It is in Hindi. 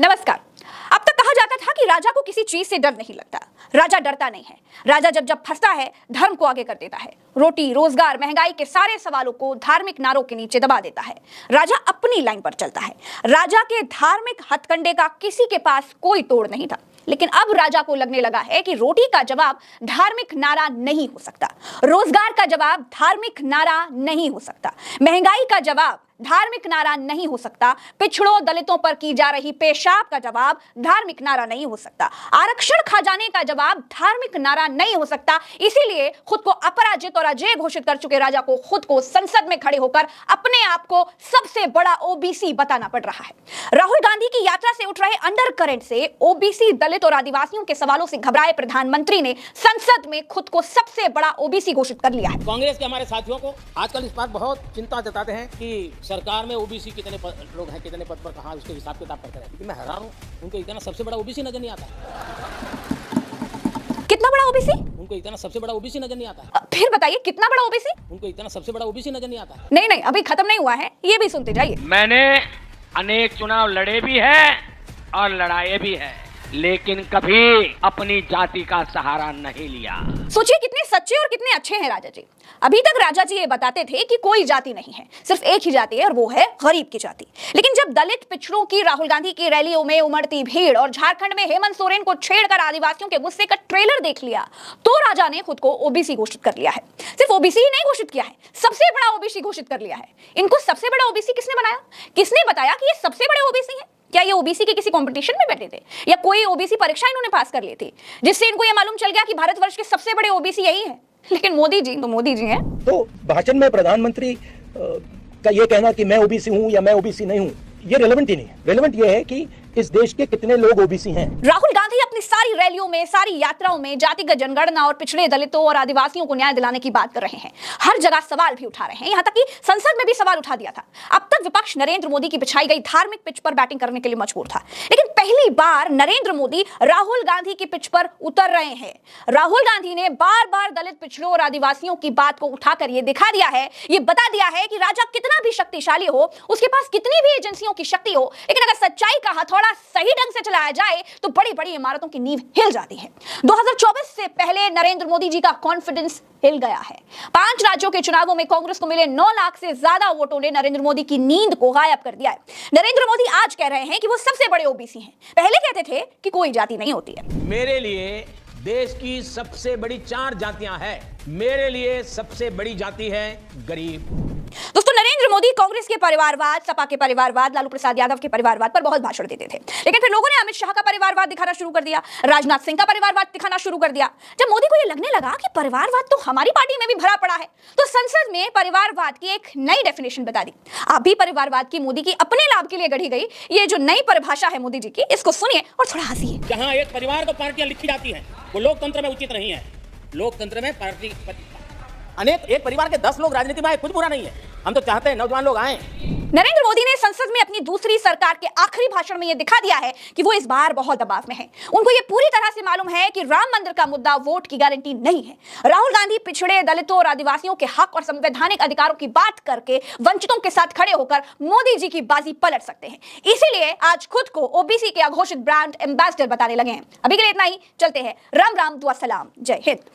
नमस्कार। अब तक कहा जाता था कि राजा को किसी चीज से डर नहीं लगता। राजा डरता नहीं है। राजा जब फंसता है धर्म को आगे कर देता है। रोटी, रोजगार, महंगाई के सारे सवालों को धार्मिक नारों के नीचे दबा देता है। राजा अपनी लाइन पर चलता है। राजा के धार्मिक हथकंडे का किसी के पास कोई तोड़ नहीं था। लेकिन अब राजा को लगने लगा है कि रोटी का जवाब धार्मिक नारा नहीं हो सकता, रोजगार का जवाब धार्मिक नारा नहीं हो सकता, महंगाई का जवाब धार्मिक नारा नहीं हो सकता, पिछड़ों दलितों पर की जा रही पेशाब का जवाब धार्मिक नारा नहीं हो सकता, आरक्षण खा जाने का जवाब धार्मिक नारा नहीं हो सकता। इसीलिए खुद को अपराजित और अजय घोषित कर चुके राजा को खुद को संसद में खड़े होकर अपने आप को सबसे बड़ा ओबीसी बताना पड़ रहा है। राहुल गांधी की यात्रा से उठ रहे अंडर करंट से ओबीसी, दलित और आदिवासियों के सवालों से घबराए प्रधानमंत्री ने संसद में खुद को सबसे बड़ा ओबीसी घोषित कर लिया है। कांग्रेस के हमारे साथियों को आजकल इस बात बहुत चिंता जताते हैं कि सरकार में ओबीसी कितने लोग हैं, कितने पद पर कहां, उसके हिसाब किताब करते हैं। लेकिन मैं हैरान हूं, उनको इतना सबसे बड़ा ओबीसी नजर नहीं आता। कितना बड़ा ओबीसी? उनको इतना सबसे बड़ा ओबीसी नजर नहीं आता। फिर बताइए कितना बड़ा ओबीसी? उनको इतना सबसे बड़ा ओबीसी नजर नहीं आता। नहीं, अभी खत्म नहीं हुआ है, ये भी सुनते जाइए। मैंने अनेक चुनाव लड़े भी है और लड़ाए भी है, लेकिन कभी अपनी जाति का सहारा नहीं लिया। सोचिए कितने सच्चे और कितने अच्छे हैं राजा जी। अभी तक राजा जी ये बताते थे कि कोई जाति नहीं है, सिर्फ एक ही जाति है और वो है गरीब की जाति। लेकिन जब दलित पिछड़ों की राहुल गांधी की रैलियों में उमड़ती भीड़ और झारखंड में हेमंत सोरेन को छेड़कर आदिवासियों के गुस्से का ट्रेलर देख लिया तो राजा ने खुद को ओबीसी घोषित कर लिया है। सिर्फ ओबीसी ही नहीं घोषित किया है, सबसे बड़ा ओबीसी घोषित कर लिया है। इनको सबसे बड़ा ओबीसी किसने बनाया? किसने बताया कि ये सबसे बड़े ओबीसी है? क्या ये ओबीसी के किसी कंपटीशन में बैठे थे या कोई ओबीसी परीक्षा इन्होंने पास कर ली थी जिससे इनको ये मालूम चल गया कि भारतवर्ष के सबसे बड़े ओबीसी यही हैं? लेकिन मोदी जी तो मोदी जी हैं। तो भाषण में प्रधानमंत्री का ये कहना कि मैं ओबीसी हूं या मैं ओबीसी नहीं हूं, ये रेलेवेंट ही नहीं है। रेलेवेंट ये है कि इस देश के कितने लोग ओबीसी हैं। राहुल गांधी अपनी सारी रैलियों में, सारी यात्राओं में जातिगत जनगणना और पिछड़े दलितों और आदिवासियों को न्याय दिलाने की बात कर रहे हैं। हर जगह सवाल भी उठा रहे हैं, यहां तक कि संसद में भी सवाल उठा दिया था। अब तक विपक्ष नरेंद्र मोदी की बिछाई गई धार्मिक पिच पर बैटिंग करने के लिए मजबूर था, लेकिन पहली बार नरेंद्र मोदी राहुल गांधी की पिच पर उतर रहे हैं। राहुल गांधी ने बार बार दलित, पिछड़ों और आदिवासियों की बात को उठाकर यह दिखा दिया है, यह बता दिया है कि राजा कितना भी शक्तिशाली हो, उसके पास कितनी भी एजेंसियों की शक्ति हो, लेकिन अगर सच्चाई का हथौड़ा सही ढंग से चलाया जाए तो बड़ी बड़ी इमारतों की नींव हिल जाती है। 2024 से पहले नरेंद्र मोदी जी का कॉन्फिडेंस हिल गया है। 5 राज्यों के चुनावों में कांग्रेस को मिले 9 लाख से ज्यादा वोटों ने नरेंद्र मोदी की नींद को गायब कर दिया है। नरेंद्र मोदी आज कह रहे हैं कि वो सबसे बड़े ओबीसी हैं, पहले कहते थे कि कोई जाति नहीं होती है। मेरे लिए देश की सबसे बड़ी 4 जातियां हैं। मेरे लिए सबसे बड़ी जाति है गरीब। दोस्तों, नरेंद्र मोदी कांग्रेस के परिवारवाद, सपा के परिवारवाद, लालू प्रसाद यादव के परिवारवाद पर बहुत भाषण देते थे, लेकिन फिर लोगों ने अमित शाह का परिवारवाद दिखाना शुरू कर दिया, राजनाथ सिंह का परिवारवाद दिखाना शुरू कर दिया। जब मोदी को यह लगने लगा कि परिवारवाद तो हमारी पार्टी में भी भरा पड़ा है, तो संसद में परिवारवाद की एक नई डेफिनेशन बता दी। अभी परिवारवाद की मोदी की अपने लाभ के लिए गढ़ी गई ये जो नई परिभाषा है मोदी जी की, इसको सुनिए और थोड़ा हंसिए। जहां एक परिवार को पार्टियां लिखी जाती हैं, वो लोकतंत्र में उचित नहीं है। लोकतंत्र में पार्टी एक परिवार के 10 लोग राजनीति में आए, कुछ बुरा नहीं है। हम तो चाहते हैं नौजवान लोग आए। नरेंद्र मोदी ने संसद में अपनी दूसरी सरकार के आखिरी भाषण में यह दिखा दिया है कि वो इस बार बहुत दबाव में है। उनको यह पूरी तरह से मालूम है कि राम मंदिर का मुद्दा वोट की गारंटी नहीं है। राहुल गांधी पिछड़े, दलितों और आदिवासियों के हक और संवैधानिक अधिकारों की बात करके वंचितों के साथ खड़े होकर मोदी जी की बाजी पलट सकते हैं। इसीलिए आज खुद को ओबीसी के अघोषित ब्रांड एम्बेसडर बताने लगे हैं। अभी के लिए इतना ही, चलते हैं। राम राम, दुआ सलाम, जय हिंद।